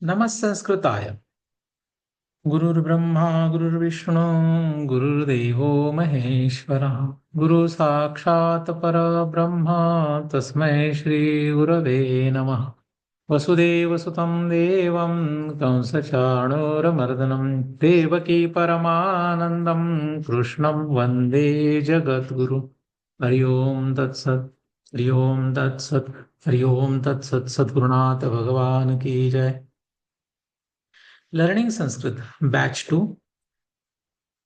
नमः संस्कृताय। गुरुर्ब्रह्मा गुरुर्विष्णु गुरुर्देवो महेश्वरः। गुरु साक्षात् परब्रह्म तस्मै श्री गुरवे नमः। वसुदेवसुतं देवं कंसचाणूरमर्दनं देवकी परमानन्दं कृष्णं वन्दे जगद्गुरु। हरि ओम तत्सत्। हरि ओम तत्सत्। हरि ओम तत्सत्। सद्गुरुनाथ भगवान की जय। लर्निंग संस्कृत बैच 2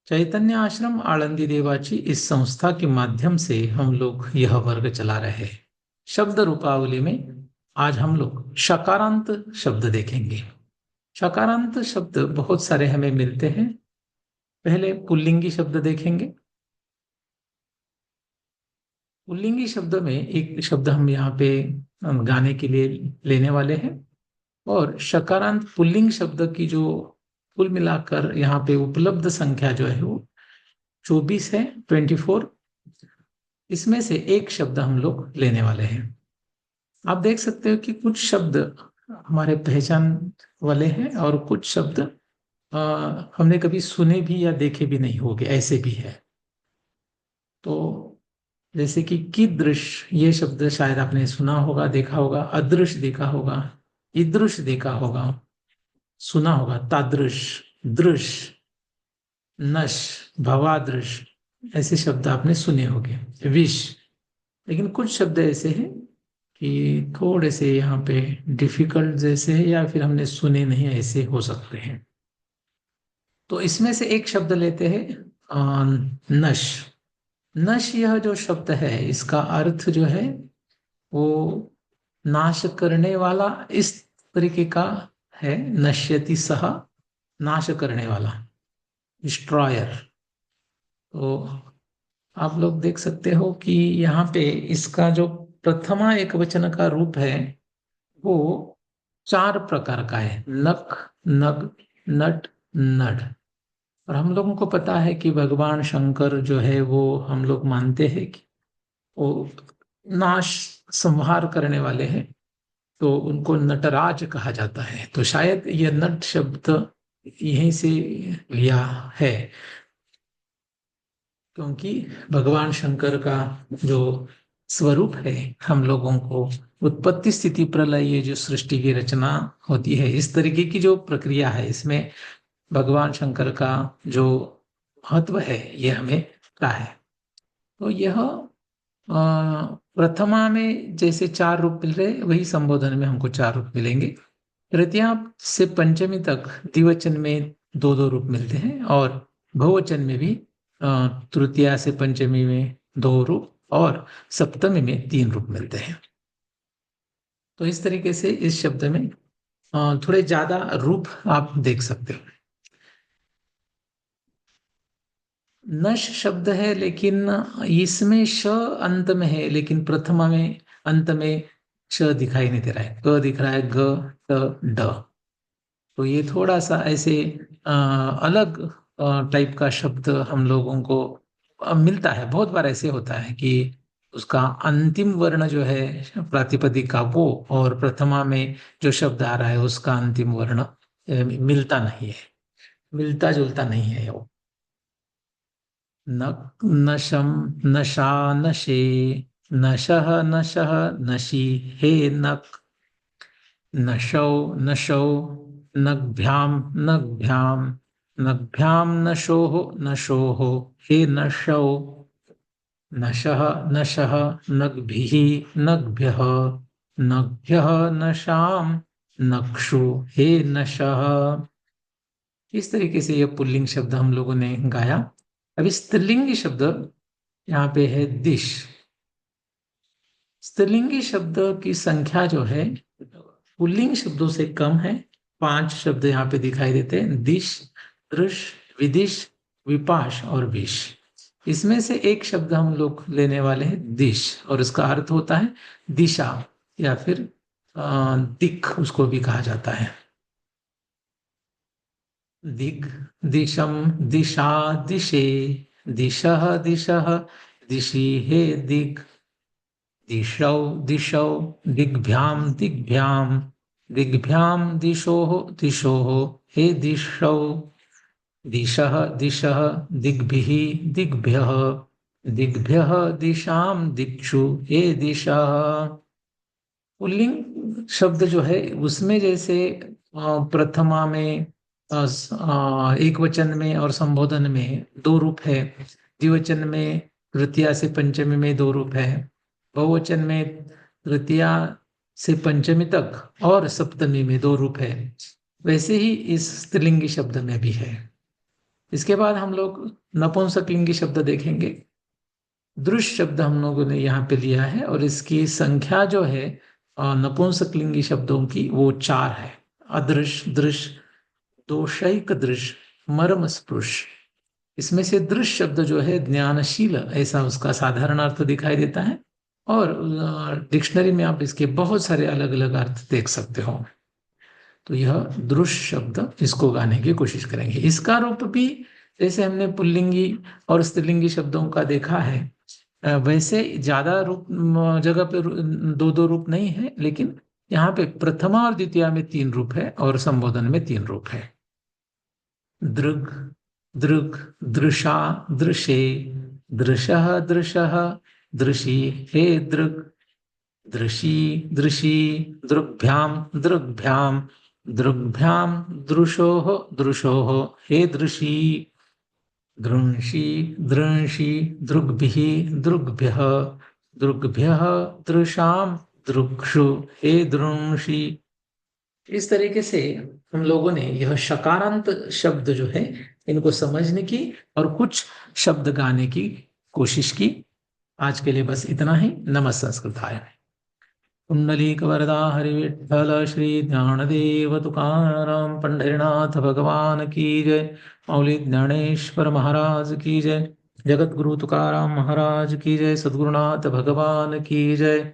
चैतन्य आश्रम आळंदी देवाची इस संस्था के माध्यम से हम लोग यह वर्ग चला रहे हैं। शब्द रूपावली में आज हम लोग शकारांत शब्द देखेंगे। शकारांत शब्द बहुत सारे हमें मिलते हैं। पहले पुल्लिंगी शब्द देखेंगे। पुल्लिंगी शब्द में एक शब्द हम यहाँ पे गाने के लिए लेने वाले हैं। और शकारांत पुल्लिंग शब्द की जो कुल मिलाकर यहाँ पे उपलब्ध संख्या जो है वो 24 है, 24। इसमें से एक शब्द हम लोग लेने वाले हैं। आप देख सकते हो कि कुछ शब्द हमारे पहचान वाले हैं और कुछ शब्द हमने कभी सुने भी या देखे भी नहीं होंगे, ऐसे भी है। तो जैसे कि कीदृश, ये शब्द शायद आपने सुना होगा, देखा होगा। अदृश देखा होगा, ईदृश देखा होगा, सुना होगा। तादृश, दृश, नश, भवादृश, ऐसे शब्द आपने सुने होंगे। विष। लेकिन कुछ शब्द ऐसे हैं कि थोड़े से यहाँ पे डिफिकल्ट जैसे है या फिर हमने सुने नहीं, ऐसे हो सकते हैं। तो इसमें से एक शब्द लेते हैं, नश। नश यह जो शब्द है इसका अर्थ जो है वो नाश करने वाला, इस तरीके का है। नश्यति सह, नाश करने वाला, डिस्ट्रॉयर। तो आप लोग देख सकते हो कि यहाँ पे इसका जो प्रथमा एक वचन का रूप है वो 4 प्रकार का है। नख, नग, नट, नड। और हम लोगों को पता है कि भगवान शंकर जो है वो हम लोग मानते हैं कि वो नाश संहार करने वाले हैं। तो उनको नटराज कहा जाता है। तो शायद यह नट शब्द यहीं से लिया है, क्योंकि भगवान शंकर का जो स्वरूप है, हम लोगों को उत्पत्ति स्थिति प्रलय, ये जो सृष्टि की रचना होती है, इस तरीके की जो प्रक्रिया है, इसमें भगवान शंकर का जो महत्व है ये हमें पता है। तो यह प्रथमा में जैसे 4 रूप मिल रहे, वही संबोधन में हमको 4 रूप मिलेंगे। तृतीया से पंचमी तक द्विवचन में 2-2 रूप मिलते हैं। और बहुवचन में भी तृतीया से पंचमी में 2 रूप और सप्तमी में 3 रूप मिलते हैं। तो इस तरीके से इस शब्द में थोड़े ज्यादा रूप आप देख सकते हो। नश शब्द है लेकिन इसमें श अंत में है, लेकिन प्रथमा में अंत में श दिखाई नहीं दे रहा है, क दिख रहा है, ग, त, ड। तो ये थोड़ा सा ऐसे अलग टाइप का शब्द हम लोगों को मिलता है। बहुत बार ऐसे होता है कि उसका अंतिम वर्ण जो है प्रातिपदिक का वो, और प्रथमा में जो शब्द आ रहा है उसका अंतिम वर्ण मिलता नहीं है, मिलता जुलता नहीं है वो। नक, नशम, नशा, नशे, नशः, नशः, नशी, हे नक, नशौ, नशौ, नग्भ्याम, नग्भ्याम, नग्भ्याम, नशोः, नशोः, हे नशौ, नशः, नशः, नग्भिः, नग्भ्यः, नग्भ्यः, नशाम, नक्षु, हे नशः। इस तरीके से यह पुल्लिंग शब्द हम लोगों ने गाया। अब स्त्रीलिंगी शब्द यहाँ पे है दिश। स्त्रीलिंगी शब्द की संख्या जो है पुल्लिंग शब्दों से कम है। 5 शब्द यहाँ पे दिखाई देते हैं, दिश, दृश, विदिश, विपाश और विश। इसमें से एक शब्द हम लोग लेने वाले हैं, दिश, और इसका अर्थ होता है दिशा या फिर दिक, उसको भी कहा जाता है। दिग, दिशम, दिशा, दिशे, दिशः, दिशः, दिशि, हे दिग, दिशौ, दिशौ, दिग्भ्याम, दिग्भ्याम, दिग्भ्याम दिशोः दिशोः हे दिशौ दिशः दिशः दिग्भिः दिग्भ्यः दिग्भ्यः दिशाम दिक्षु हे दिशः। पुल्लिंग शब्द जो है उसमें जैसे प्रथमा में एक वचन में और संबोधन में दो रूप है, द्विवचन में तृतीया से पंचमी में दो रूप है, बहुवचन में तृतीया से पंचमी तक और सप्तमी में दो रूप है, वैसे ही इस स्त्रीलिंगी शब्द में भी है। इसके बाद हम लोग नपुंसकलिंगी शब्द देखेंगे। दृश्य शब्द हम लोगों ने यहाँ पे लिया है और इसकी संख्या जो है नपुंसकलिंगी शब्दों की वो 4 है। अदृश्य, दृश्य, दोषैक दृश्य, मर्म स्पृश। इसमें से दृश्य शब्द जो है ज्ञानशील, ऐसा उसका साधारण अर्थ दिखाई देता है और डिक्शनरी में आप इसके बहुत सारे अलग अलग अर्थ देख सकते हो। तो यह दृश्य शब्द, इसको गाने की कोशिश करेंगे। इसका रूप भी जैसे हमने पुल्लिंगी और स्त्रीलिंगी शब्दों का देखा है वैसे ज्यादा रूप जगह पे दो दो रूप नहीं है, लेकिन यहाँ पे प्रथमा और द्वितीया में 3 रूप है और संबोधन में 3 रूप है। दृग, दृग, दृशा, दृशे, दृशः, दृशः, दृशी, हे दृग, दृशी, दृशी, दृग्भ्याम, दृग्भ्याम, दृग्भ्याम, दृशोः, दृशोः, हे दृशी, दृंशी, दृंशी, दृग्भिः, दृग्भ्यः, दृग्भ्यः, दृशाम, दृक्षु, हे दृंशी। इस तरीके से हम लोगों ने यह शकारांत शब्द जो है इनको समझने की और कुछ शब्द गाने की कोशिश की। आज के लिए बस इतना ही। नमः संस्कृताय। पुंडलीकवरदा हरिविठ्ठल श्री ज्ञानदेव तुकाराम पंढरीनाथ भगवान की जय। मौली ज्ञानेश्वर महाराज की जय। जगत गुरु तुकाराम महाराज की जय। सद्गुरुनाथ भगवान की जय।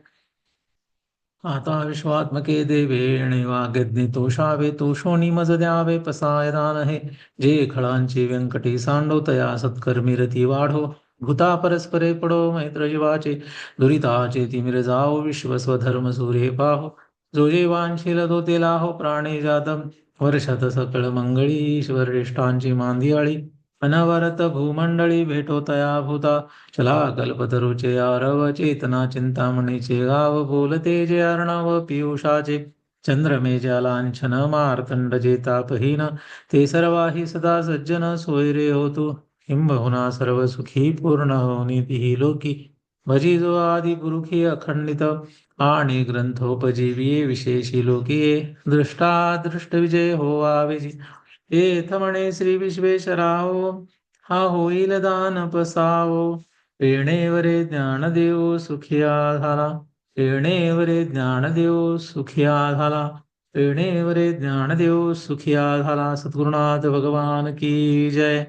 आता विश्वात्मके देवेणे वाग्यज्ञतोषावे तोषोनिमजद्यावे पसायदानहे जे खळांची व्यंकटी सांडोतया सत्कर्मीरती वाढो भूता परस्परे पडो मैत्रजीवाचे दुरिताचे तिमिरजाओ विश्वस्वधर्म सूर्ये पाहो जो जे वांछील तो ते लाहो प्राणे जातम वर्षत सकळ मंगळी ईश्वरिष्टांची मांदियाळी अनवरत भूमंडळी भेटो तया भूता चला कल्पतरुचे आरव चेतना चिंतामणीचे गाव बोलते जे अर्णव पियुषाचे चंद्रमेच्या लांछन मार्तंड जे तापहीन ते सर्वाही सदा सज्जन सोयरे होतु हिंबहुना सर्व सुखी पूर्ण होनी लोकी भजी जो आदि गुरुखी अखंडित आणि ग्रंथोपजीविये विशेषी लोकिये दृष्टा दृष्ट विजय हो आवेजी येथ म्हणे श्री विश्वेश्वराओ हा होईल दान पसावो येणेवरे ज्ञानदेव सुखिया झाला येणेवरे ज्ञानदेव सुखिया झाला येणेवरे ज्ञानदेव सुखिया झाला। सद्गुरुनाथ भगवान की जय।